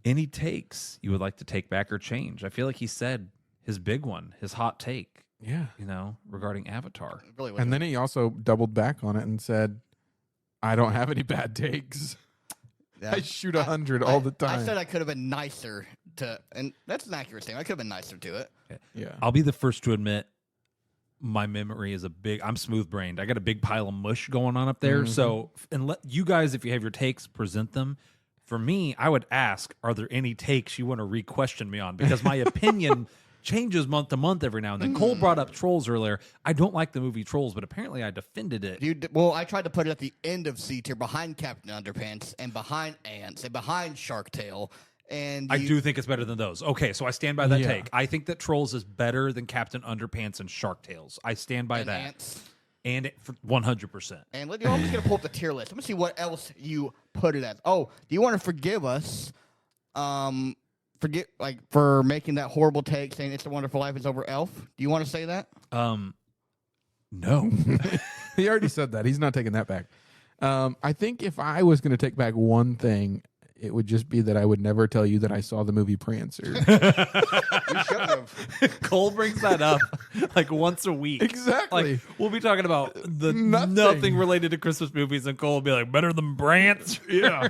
Any takes you would like to take back or change? I feel like he said his big one, his hot take, Yeah. regarding Avatar. really. And then he also doubled back on it and said, I don't have any bad takes. I shoot 100 all the time. I said I could have been nicer to, and that's an accurate statement. I could have been nicer to it. yeah. I'll be the first to admit my memory is I'm smooth brained. I got a big pile of mush going on up there. So, and let you guys, if you have your takes, present them. For me, I would ask, are there any takes you want to re-question me on? Because my opinion changes month to month every now and then. Cole brought up Trolls earlier. I don't like the movie Trolls, but apparently I defended it. Well, I tried to put it at the end of C tier, behind Captain Underpants, and behind Ants, and behind Shark Tale. And I do think it's better than those. Okay, so I stand by that Yeah. take. I think that Trolls is better than Captain Underpants and Shark Tales. I stand by that. Ants. And it, for 100%. And I'm just gonna pull up the tier list. I'm gonna see what else you put it as. Oh, do you want to forgive us? For making that horrible take, saying "It's a Wonderful Life" is over Elf. Do you want to say that? No. He already said that. He's not taking that back. I think if I was going to take back one thing, it would just be that I would never tell you that I saw the movie Prancer. You should have. Cole brings that up like once a week. Exactly. Like we'll be talking about the Nothing. nothing related to Christmas movies, and Cole will be like, better than Brant's. Yeah.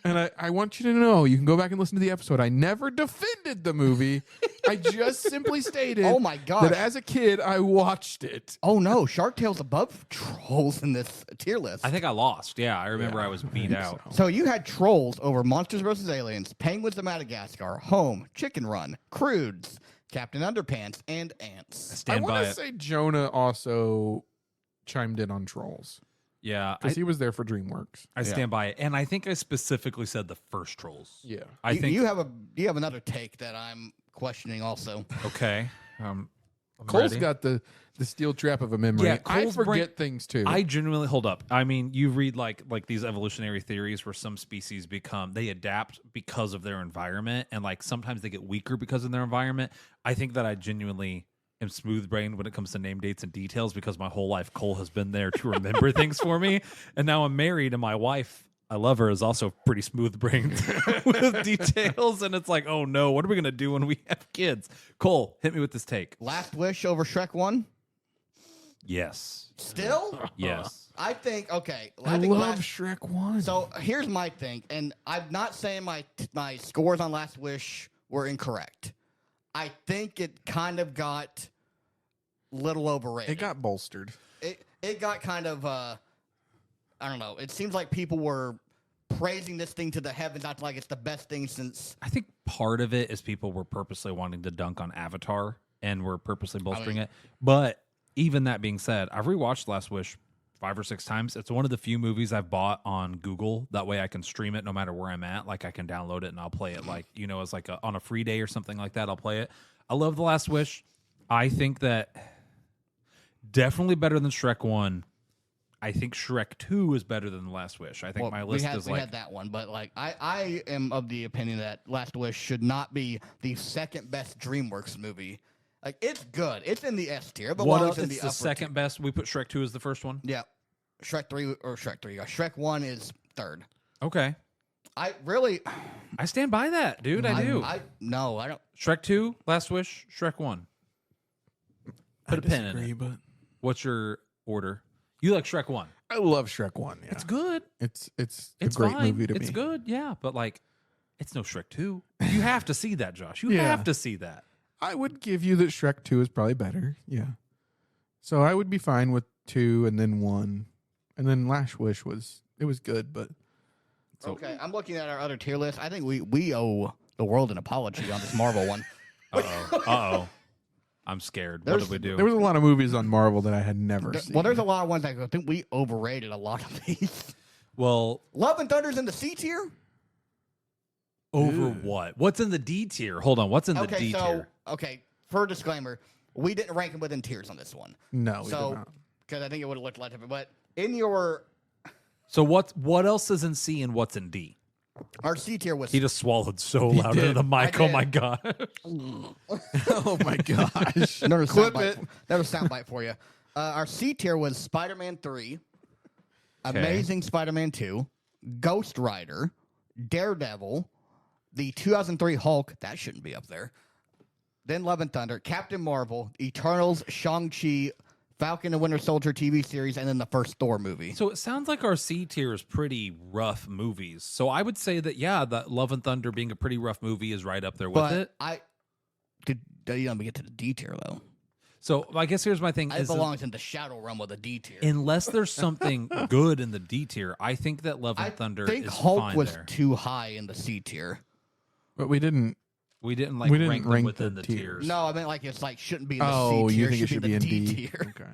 And I want you to know, you can go back and listen to the episode. I never defended the movie. I just simply stated Oh my gosh. that as a kid, I watched it. Oh no, Shark Tale's above Trolls in this tier list. I think I lost. Yeah, I remember I was beat think out. so. So you had Trolls over Monsters vs. Aliens, Penguins of Madagascar, Home, Chicken Run, Crudes, Captain Underpants, and Ants. Stand I by want to it. say Jonah also chimed in on Trolls Yeah, because he was there for DreamWorks. I stand by it, and I think I specifically said the first Trolls. Yeah. I you, think you have another take that I'm questioning also. okay. I'm Cole's ready. got the steel trap of a memory. Yeah, I Cole's forget things too. I genuinely hold up. I mean, you read like these evolutionary theories where some species they adapt because of their environment, and like sometimes they get weaker because of their environment. I think that I genuinely am smooth brained when it comes to name dates and details because my whole life Cole has been there to remember things for me, and now I'm married, and my wife, I love her, is also pretty smooth brained with details, and it's like, oh no, what are we gonna do when we have kids? Cole, hit me with this take. Last Wish over Shrek 1? Yes. Still? Yes. I think, okay. I think love Shrek 1. So here's my thing, and I'm not saying my scores on Last Wish were incorrect. I think it kind of got a little overrated. it got bolstered. It got kind of I don't know. It seems like people were praising this thing to the heavens, not like it's the best thing since. I think part of it is people were purposely wanting to dunk on Avatar and were purposely bolstering it. But even that being said, I've rewatched Last Wish 5 or 6 times. It's one of the few movies I've bought on Google. That way I can stream it no matter where I'm at. Like I can download it and I'll play it like, as like on a free day or something like that. I'll play it. I love The Last Wish. I think that definitely better than Shrek 1. I think Shrek 2 is better than The Last Wish. I think my list is we like had that one, but like I am of the opinion that Last Wish should not be the second best DreamWorks movie. Like it's good. It's in the S tier, but what belongs else? in It's the the upper second tier. best. We put Shrek 2 as the first one. Yeah. Shrek 3. Shrek 1 is third. Okay. I really I stand by that, dude. I do. No, I don't. Shrek 2, Last Wish, Shrek 1. Put a pin in it. But What's your order? You like Shrek 1. I love Shrek 1. Yeah. It's good. It's a It's great fine. movie to It's me. good, yeah. But like, it's no Shrek 2. You have to see that, Josh. You Yeah. have to see that. I would give you that Shrek 2 is probably better. Yeah. So I would be fine with 2 and then 1. And then Last Wish was good, but Okay, I'm looking at our other tier list. I think we owe the world an apology on this Marvel one. Uh-oh. I'm scared. What did we do? there was a lot of movies on Marvel that I had never seen. Well, there's a lot of ones I think we overrated a lot of these. Well, Love and Thunder's in the C tier? over what? What's in the D tier? Hold on. What's in the D tier? Okay, for a disclaimer, we didn't rank them within tiers on this one. No, we did So, not. because I think it would have looked a lot different. But in your, So what else is in C and what's in D? our C tier was He just swallowed so loud into did. the mic. I Oh did. my god. Oh my gosh. another Clip soundbite. it. Another soundbite for you. Our C tier was Spider-Man 3, Amazing Spider-Man 2, Ghost Rider, Daredevil, the 2003 Hulk. That shouldn't be up there. Then Love and Thunder, Captain Marvel, Eternals, Shang-Chi, Falcon and Winter Soldier TV series, and then the first Thor movie. So it sounds like our C tier is pretty rough movies. So I would say that that Love and Thunder being a pretty rough movie is right up there with it. Did you let me get to the D tier though? So I guess here's my thing: It is belongs in the Shadow Realm with a D tier. unless there's something good in the D tier, I think that Love and I Thunder think is Hulk fine was there. too high in the C tier. But we didn't. We didn't we didn't rank them rank within the the tiers. tiers. No, I mean like it's like shouldn't be in the Oh, C tier. you think it should be in the D D? tier. Okay.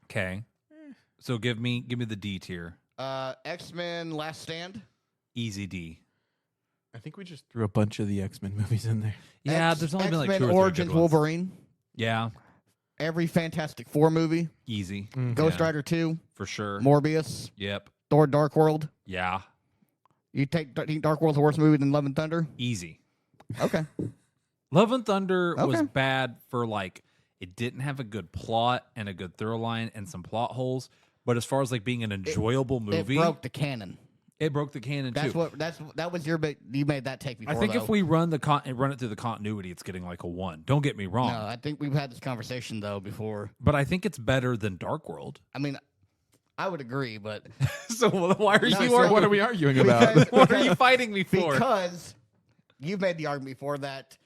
Okay. So give me the D tier. X-Men Last Stand. Easy D. I think we just threw a bunch of the X-Men movies in there. Yeah, there's only been like 2 or 3 Origins good ones. Wolverine. Yeah, Every Fantastic Four movie. easy. Ghost Yeah, Rider 2. for sure. Morbius. Yep. Thor Dark World. Yeah, You think Dark World's a worse movie than Love and Thunder? easy. Okay. Love and Thunder was Okay. bad for like it didn't have a good plot and a good through line and some plot holes. But as far as like being an enjoyable movie, It broke the canon. it broke the canon That's too. what that was your big. You made that take before. I think though. if we run run it through the continuity, it's getting like a 1. Don't get me wrong, No, I think we've had this conversation though before. but I think it's better than Dark World. I mean, I would agree, but So why are No, you? so- What are we arguing about? Because- What are you fighting me for? because you've made the argument before that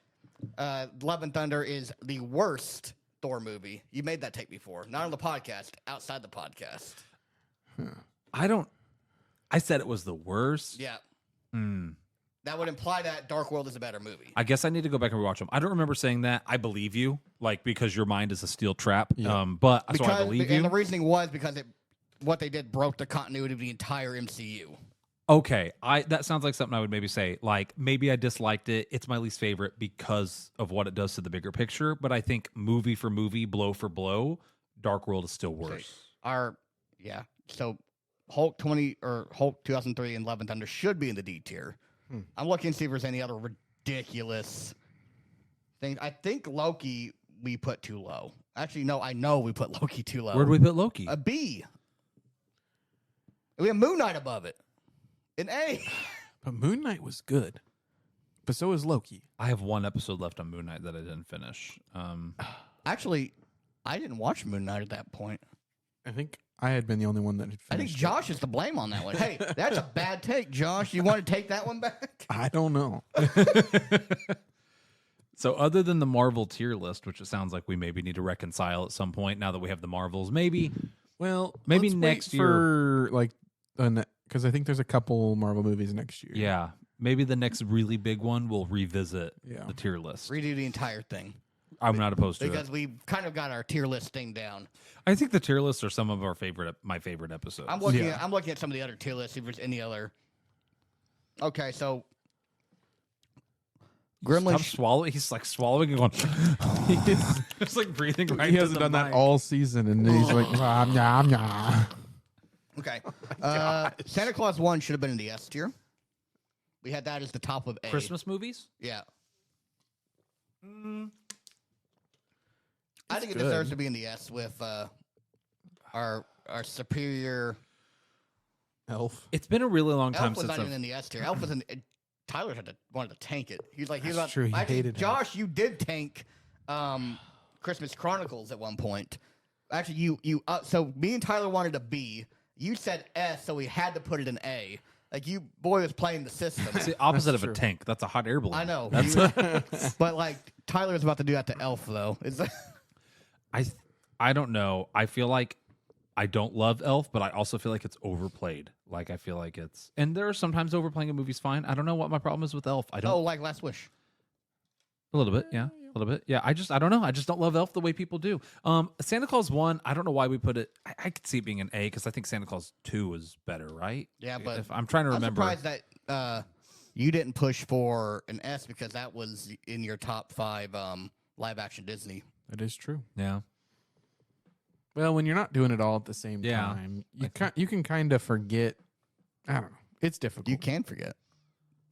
Love and Thunder is the worst Thor movie. You made that take before, not on the podcast, outside the podcast. I said it was the worst. Yeah, Hmm. that would imply that Dark World is a better movie. I guess I need to go back and rewatch them. I don't remember saying that. I believe you, like because your mind is a steel trap. Yeah. But so I believe and you. the reasoning was because what they did broke the continuity of the entire MCU. Okay, that sounds like something I would maybe say. Like maybe I disliked it. It's my least favorite because of what it does to the bigger picture. But I think movie for movie, blow for blow, Dark World is still worse. So Hulk 2003 and Love and Thunder should be in the D tier. I'm looking to see if there's any other ridiculous things. I think Loki we put too low. Actually, no, I know we put Loki too low. Where'd we put Loki? A B. We have Moon Knight above it. An A. But Moon Knight was good. But so is Loki. I have 1 episode left on Moon Knight that I didn't finish. Actually, I didn't watch Moon Knight at that point. I think I had been the only one that had finished. I think Josh is to blame on that one. Hey, that's a bad take, Josh. You want to take that one back? I don't know. So other than the Marvel tier list, which it sounds like we maybe need to reconcile at some point now that we have the Marvels, maybe Maybe let's next wait year, like, because I think there's a couple Marvel movies next year. yeah, maybe the next really big one we'll revisit Yeah. the tier list. Redo the entire thing. I'm not opposed to Because it. we've kind of got our tier list thing down. I think the tier lists are some of my favorite episodes. I'm looking at some of the other tier lists, see if there's any other. Okay, so Gremlins. Stop swallowing. He's like swallowing and going. He's just like breathing right. He into hasn't the done that mic. all season, and he's like, "Nom, nom, nom." Okay. Santa Claus 1 should have been in the S tier. We had that as the top of A. Christmas movies. Yeah. I think it good. deserves to be in the S with our superior. Elf. It's been a really long time Elf was since not I've even in the S tier. Elf was in. Tyler wanted to tank it. He was like, That's true. He actually, hated Josh, you did tank Christmas Chronicles at one point. Actually, so me and Tyler wanted a B. You said S, so we had to put it in A. Like boy was playing the system. It's the opposite That's of a true. tank. That's a hot air balloon. I know. That's But like Tyler's about to do that to Elf, though. I don't know. I feel like I don't love Elf, but I also feel like it's overplayed. Like I feel like it's, and there are sometimes overplaying a movie's fine. I don't know what my problem is with Elf. I don't. Oh, like Last Wish. A little bit, yeah. A little bit. Yeah, I don't know. I just don't love Elf the way people do. Santa Claus 1, I don't know why we put it. I could see it being an A because I think Santa Claus 2 is better, right? Yeah, but if I'm trying to remember. I'm surprised that you didn't push for an S because that was in your top 5 live action Disney. That is true. Yeah. Well, when you're not doing it all at the same Yeah. time, you can kind of forget. I don't know. It's difficult. You can forget.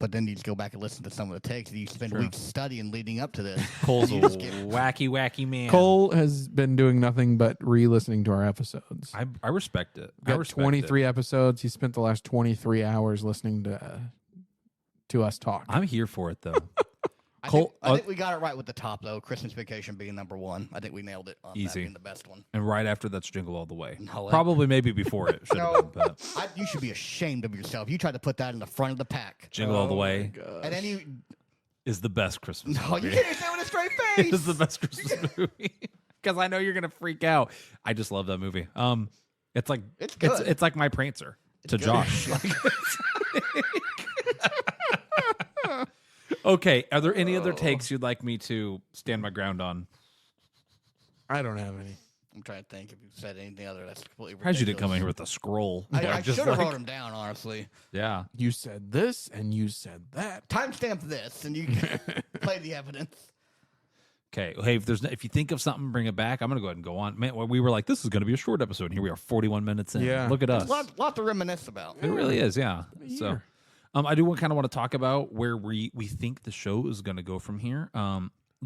But then you just go back and listen to some of the takes. You spend True. weeks studying leading up to this. Cole's a You just get- wacky man. Cole has been doing nothing but re-listening to our episodes. I respect it. I Got respect 23 it. episodes. He spent the last 23 hours listening to us talk. I'm here for it though. I Cole- think we got it right with the top, though. Christmas Vacation being number 1. I think we nailed it on that Easy. being the best one. And right after that's Jingle All the Way. No, Probably maybe before it should have No. been, but You should be ashamed of yourself. You tried to put that in the front of the pack. Jingle All the Way And then you... is the best Christmas No, you movie. can't say it with a straight It face. is the best Christmas movie because I know you're gonna freak out. I just love that movie. It's like It's good. it's like my Prancer to good. Josh. Okay, are there any other takes you'd like me to stand my ground on? I don't have any. I'm trying to think if you said anything other that's completely Surprised you didn't come in here ridiculous. with a scroll. I Just should have like- wrote them down, honestly. Yeah. You said this and you said that. Timestamp this, and you can play the evidence. Okay. Hey, if you think of something, bring it back. I'm gonna go ahead and go on. Man, we were like, this is gonna be a short episode. And here we are, 41 minutes in. Yeah. Look at us. Lot to reminisce about. It really is, yeah. So, year. I do kind of want to talk about where we think the show is going to go from here.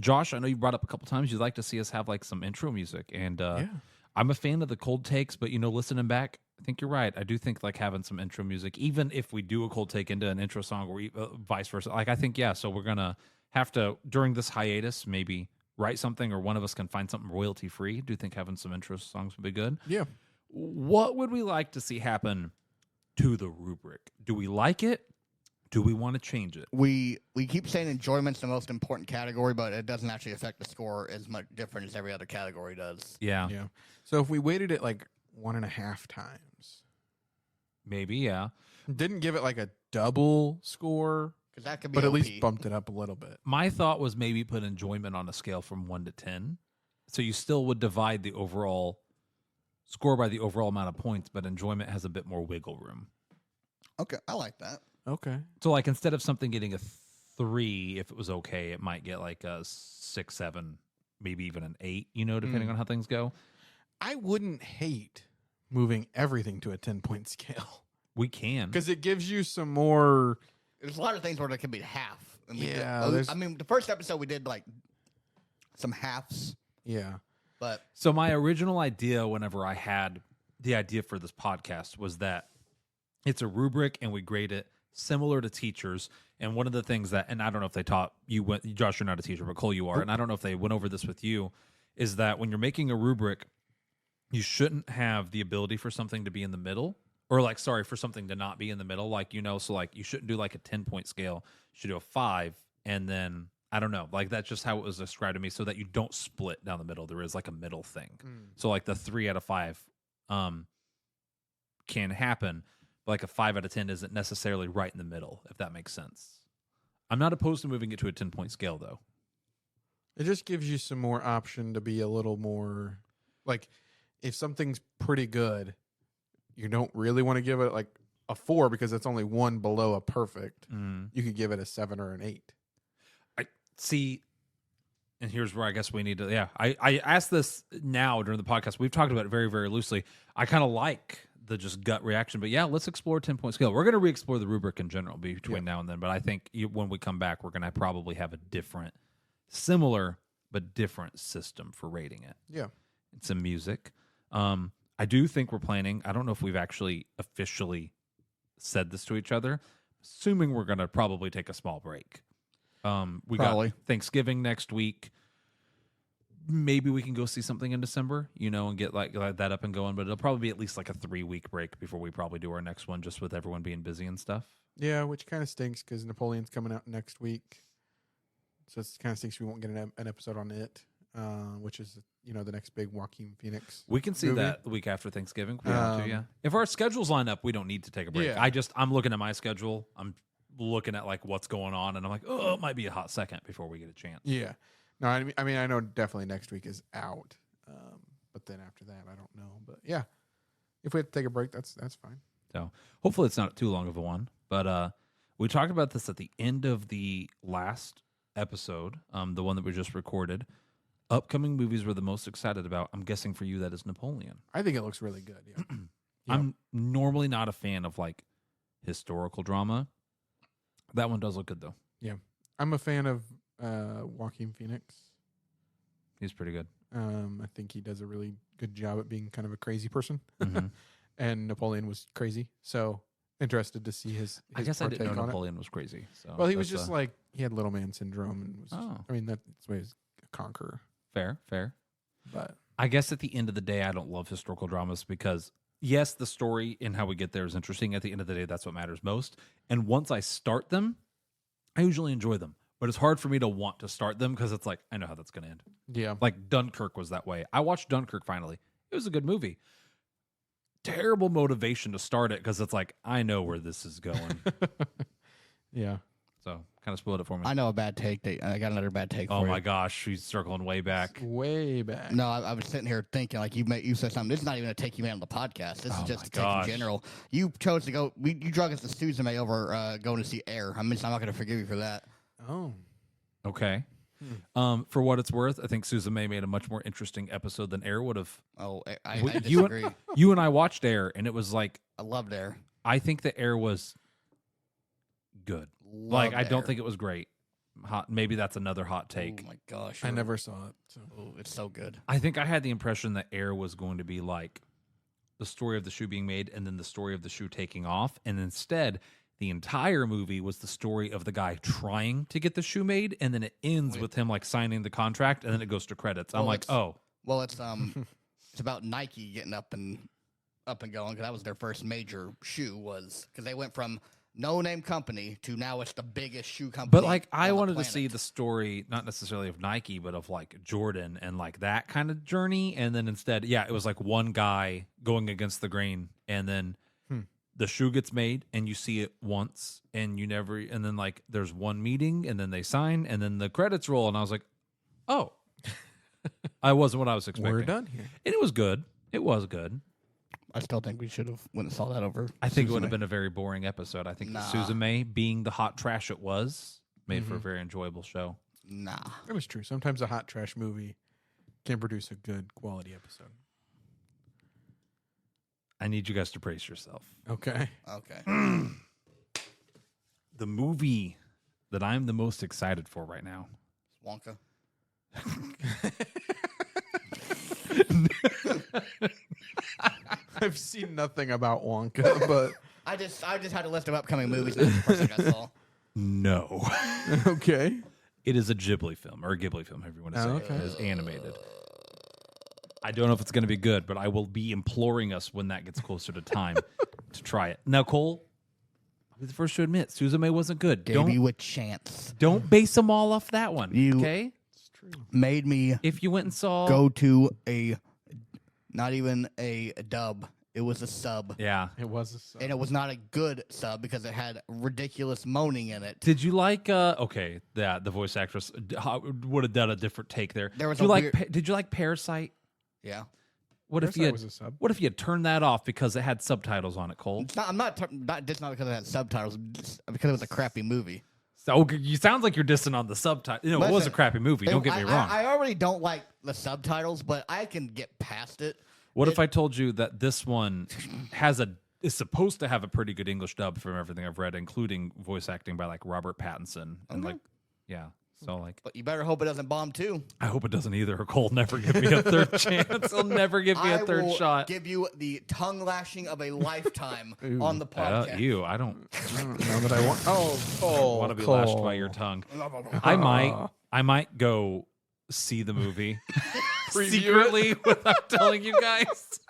Josh, I know you brought up a couple times you'd like to see us have like some intro music, and I'm a fan of the cold takes, but listening back, I think you're right. I do think like having some intro music, even if we do a cold take into an intro song or vice versa. Like I think so we're gonna have to during this hiatus maybe write something, or one of us can find something royalty free. Do you think having some intro songs would be good? Yeah. What would we like to see happen to the rubric? Do we like it? Do we want to change it? We keep saying enjoyment's the most important category, but it doesn't actually affect the score as much different as every other category does. Yeah, Yeah. So if we weighted it like 1.5 times, maybe. Yeah. didn't give it like a double score, Because that could be but at OP. least bumped it up a little bit. My thought was maybe put enjoyment on a scale from 1 to 10. So you still would divide the overall score by the overall amount of points, but enjoyment has a bit more wiggle room. Okay, I like that. Okay. So like instead of something getting a 3, if it was okay, it might get like a 6, 7, maybe even an 8, depending on how things go. I wouldn't hate moving everything to a 10-point scale We can. because it gives you some more. There's a lot of things where it could be half. And we Yeah, did- there's- I mean, the first episode we did like some halves, Yeah. but So my original idea whenever I had the idea for this podcast was that it's a rubric and we grade it similar to teachers. And one of the things that, and I don't know if they taught you, Josh, you're not a teacher, but Cole, you are. And I don't know if they went over this with you, is that when you're making a rubric, you shouldn't have the ability for something to be in the middle, or for something to not be in the middle. So like you shouldn't do like a 10-point scale. You should do a 5. And then I don't know, like that's just how it was described to me, so that you don't split down the middle. There is like a middle thing. So like the 3 out of 5 can happen. Like a 5 out of 10 isn't necessarily right in the middle, if that makes sense. I'm not opposed to moving it to a 10-point scale, though. It just gives you some more option to be a little more like if something's pretty good, you don't really want to give it like a 4 because it's only one below a perfect. You could give it a 7 or an 8. I see, and here's where I guess we need to. Yeah, I asked this now during the podcast. We've talked about it very, very loosely. I kind of like the just gut reaction, but yeah, let's explore 10-point scale. We're going to re-explore the rubric in general between now and then, but I think when we come back, we're going to probably have a different, similar but different system for rating it. Yeah. It's some music. I do think we're planning. I don't know if we've actually officially said this to each other. Assuming we're going to probably take a small break. We Probably. got Thanksgiving next week. Maybe we can go see something in December, and get like that up and going. But it'll probably be at least like a 3-week break before we probably do our next one, just with everyone being busy and stuff. Yeah, which kind of stinks because Napoleon's coming out next week. So it's kind of stinks we won't get an episode on it, which is the next big Joaquin Phoenix. We can see movie. that the week after Thanksgiving. We want to, yeah. If our schedules line up, we don't need to take a break. Yeah. I'm looking at my schedule. I'm looking at like what's going on, and I'm like, oh, it might be a hot second before we get a chance. Yeah. No, I mean I know definitely next week is out, but then after that I don't know. But yeah, if we have to take a break, that's fine. So hopefully it's not too long of a one. But we talked about this at the end of the last episode, the one that we just recorded. Upcoming movies we're the most excited about. I'm guessing for you that is Napoleon. I think it looks really good. Yeah. I'm normally not a fan of like historical drama. That one does look good though. Yeah. I'm a fan of Joaquin Phoenix. He's pretty good. I think he does a really good job at being kind of a crazy person. Mhm. And Napoleon was crazy. So interested to see his I guess I didn't know partake on it. Napoleon was crazy. So Well, he was that's, just like he had little man syndrome and was Oh. I mean that's why he's a conqueror. fair. But I guess at the end of the day, I don't love historical dramas because, yes, the story and how we get there is interesting. At the end of the day, that's what matters most. And once I start them, I usually enjoy them. But it's hard for me to want to start them because it's like, I know how that's going to end. yeah. Like Dunkirk was that way. I watched Dunkirk finally. It was a good movie. Terrible motivation to start it because it's like, I know where this is going. Yeah. So kind of spoiled it for me. I know a bad take. I got another bad take. Oh for my you. gosh, she's circling way back. Way back. No, I was sitting here thinking like you said something. This is not even a take you made on the podcast. This Oh is just my a take gosh. in general. You chose to go. You drug us to Suzume over going to see Air. I'm not going to forgive you for that. Oh. Okay. For what it's worth, I think Suzume made a much more interesting episode than Air would have. Oh, I You disagree. You and I watched Air, and it was like, I loved Air. I think the Air was good. Like, I Loved don't Air. think it was great. Hot. Maybe that's another hot take. Oh my gosh, I never saw it. So. Oh, it's so good. I think I had the impression that Air was going to be like the story of the shoe being made and then the story of the shoe taking off. And instead, the entire movie was the story of the guy trying to get the shoe made. And then it ends with him like signing the contract and then it goes to credits. I'm Well, like, it's- oh, Well, it's it's about Nike getting up and going because that was their first major shoe because they went from no name company to now it's the biggest shoe company. but like I on the wanted to planet. see the story, not necessarily of Nike, but of like Jordan and like that kind of journey. And then instead, yeah, it was like one guy going against the grain and then the shoe gets made and you see it once and you never, and then like there's one meeting and then they sign and then the credits roll. And I was like, oh, I wasn't what I was expecting. We're done here. And it was good. It was good. I still think we should have went and saw that over. I think it would have Suzume. been a very boring episode. I think Nah. Suzume, being the hot trash it was, made for a very enjoyable show. Nah. It was true. Sometimes a hot trash movie can produce a good quality episode. I need you guys to brace yourself. Okay. Okay. The movie that I'm the most excited for right now. Wonka. I've seen nothing about Wonka, but I just had a list of upcoming movies. That's the first thing I saw. No. okay. It is a Ghibli film, or a Ghibli film, however you want to say okay. it. It is animated. I don't know if it's going to be good, but I will be imploring us when that gets closer to time to try it. Now, Cole, I'll be the first to admit, Suzume wasn't good. Gave you a chance. Don't base them all off that one, You- okay? It's true. Made me If you went and saw... go to not even a dub. It was a sub. Yeah. It was a sub. And it was not a good sub because it had ridiculous moaning in it. Did you like, okay, the voice actress would have done a different take there. There was Did you a like, weird- Did you like Parasite? Yeah. What if Parasite you had, was a sub. What if you had turned that off because it had subtitles on it, Cole? It's not, I'm not just not because it had subtitles, just because it was a crappy movie. So you sound like you're dissing on the subtitle. You know, it was a Listen, crappy movie. Don't get me wrong. I already don't like the subtitles, but I can get past it. What if I told you that this one is supposed to have a pretty good English dub from everything I've read, including voice acting by like Robert Pattinson and like, yeah. So like, But you better hope it doesn't bomb too. I hope it doesn't either. Cole never give me a third chance. He'll never give me a I third will shot. give you the tongue lashing of a lifetime on the podcast. You, I don't I don't know that I want. Oh, Cole. want to be Cole. lashed by your tongue. I might go see the movie secretly without telling you guys.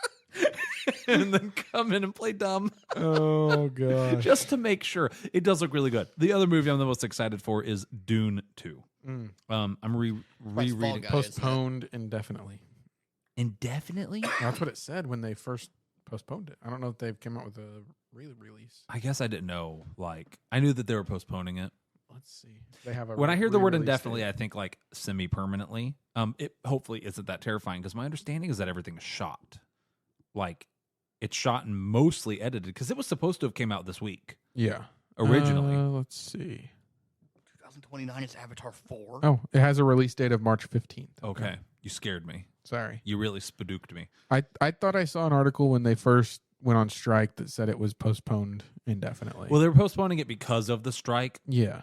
And then come in and play dumb Oh gosh. just to make sure. It does look really good. The other movie I'm the most excited for is Dune 2. I'm rereading. Guys. Postponed indefinitely. Indefinitely? That's what it said when they first postponed it. I don't know if they've come out with a release. I guess I didn't know. Like, I knew that they were postponing it. Let's see. They have a When I hear the word re-release indefinitely, date. I think like semi-permanently. It hopefully isn't that terrifying because my understanding is that everything is shot. Like, it's shot and mostly edited because it was supposed to have came out this week Yeah. originally. Let's see. 2029 is Avatar 4. Oh, it has a release date of March 15th. Okay, you scared me. Sorry. You really spadooked me. I thought I saw an article when they first went on strike that said it was postponed indefinitely. Well, they were postponing it because of the strike. yeah,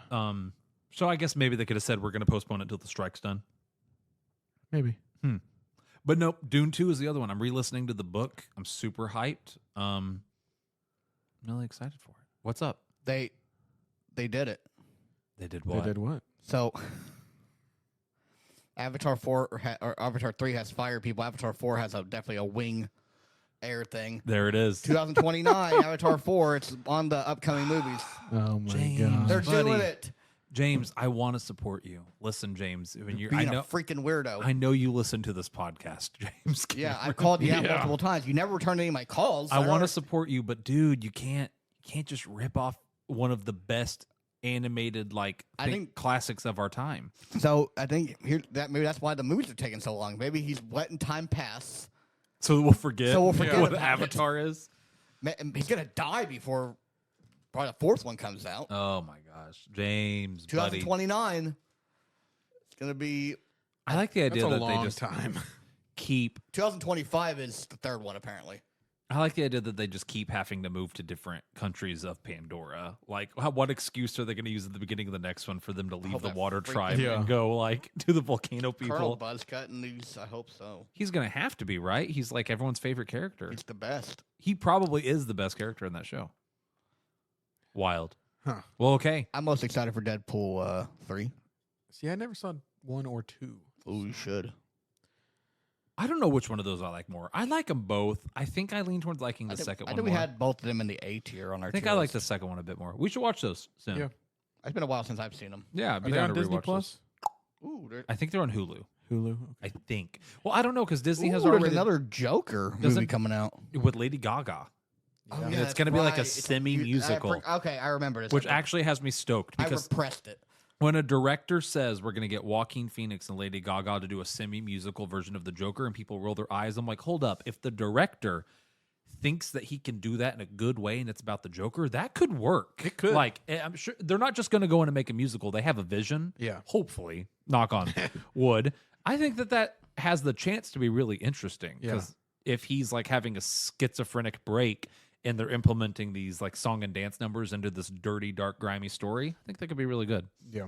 So I guess maybe they could have said we're going to postpone it until the strike's done. maybe. But nope, Dune 2 is the other one. I'm re-listening to the book. I'm super hyped. I'm really excited for it. What's up? They did it. They did what? They did what? So Avatar 4 or Avatar 3 has fire people. Avatar 4 has definitely a wing air thing. There it is. 2029 Avatar 4. It's on the upcoming movies. Oh my James. god! They're Buddy. doing it. James, I want to support you. Listen, James, when you're, Being I know, a freaking weirdo. I know you listen to this podcast, James. Yeah, I've called you out Yeah. multiple times. You never returned any of my calls. I want to don't- support you, but dude, you can't just rip off one of the best animated I think- classics of our time. So I think maybe that's why the movies are taking so long. Maybe he's letting time pass. So we'll forget. So we'll forget what about Avatar is. He's gonna die before probably the fourth one comes out. Oh my gosh, James, buddy. 2029. It's gonna be I like the That's idea a that long they just time. keep. 2025 is the third one apparently. I like the idea that they just keep having to move to different countries of Pandora. Like, what excuse are they going to use at the beginning of the next one for them to leave hope the that water freaking- tribe Yeah. and go like to the volcano Colonel people? Buzzcut and these. I hope so. He's going to have to be, right? He's like everyone's favorite character. He's the best. He probably is the best character in that show. Wild. Huh. Well, okay. I'm most excited for Deadpool 3. See, I never saw 1 or 2. Oh, you should. I don't know which one of those I like more. I like them both. I think I lean towards liking the second I one think we more. had both of them in the A tier on our. I think tier I like list. the second one a bit more. We should watch those soon. Yeah. It's been a while since I've seen them. Yeah, Are be they down on to Disney rewatch Plus? those. Ooh, I think they're on Hulu. Hulu. I think. Well, I don't know because Disney has there's already another Joker movie Doesn't- coming out. with Lady Gaga. Oh, And yeah, it's gonna be like a right. It's semi-musical. Okay, I remember this. Which actually has me stoked I because repressed it. when a director says we're going to get Joaquin Phoenix and Lady Gaga to do a semi-musical version of the Joker and people roll their eyes, I'm like, hold up. If the director thinks that he can do that in a good way and it's about the Joker, that could work. It could. Like, I'm sure they're not just going to go in and make a musical. They have a vision. Yeah. Hopefully, knock on wood. I think that has the chance to be really interesting Yeah. because if he's like having a schizophrenic break and they're implementing these like song and dance numbers into this dirty, dark, grimy story, I think that could be really good. Yeah.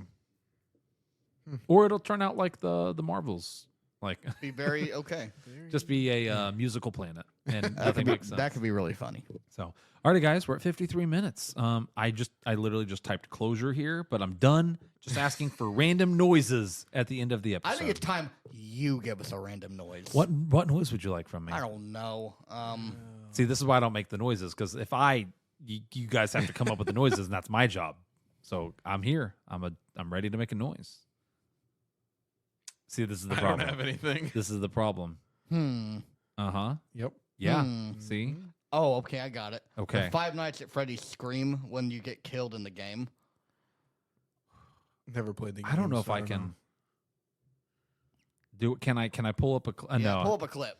Or it'll turn out like the Marvels, like Be very okay. just be a musical planet, and That nothing could, be, makes sense. that could be really funny. So, alrighty, guys, we're at 53 minutes. I literally just typed closure here, but I'm done. Just asking for random noises at the end of the episode. I think it's time you give us a random noise. What noise would you like from me? I don't know. See, this is why I don't make the noises because if you guys have to come up with the noises, and that's my job. So I'm here. I'm ready to make a noise. See, this is the I problem. don't have anything. This is the problem. Uh huh. Yep. Yeah. Hmm. See. Oh, okay, I got it. Okay. The Five Nights at Freddy's scream when you get killed in the game. Never played the game. I don't know if so I can do it. Can I pull up a Yeah, no? pull up a clip.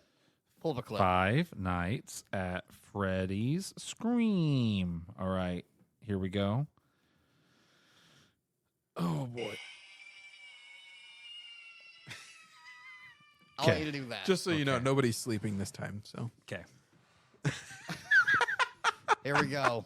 Pull up a clip. Five Nights at Freddy's Scream. All right, here we go. Oh boy. I'll let Okay. you do that. Just so you know, Okay. nobody's sleeping this time. So Okay. Here we go.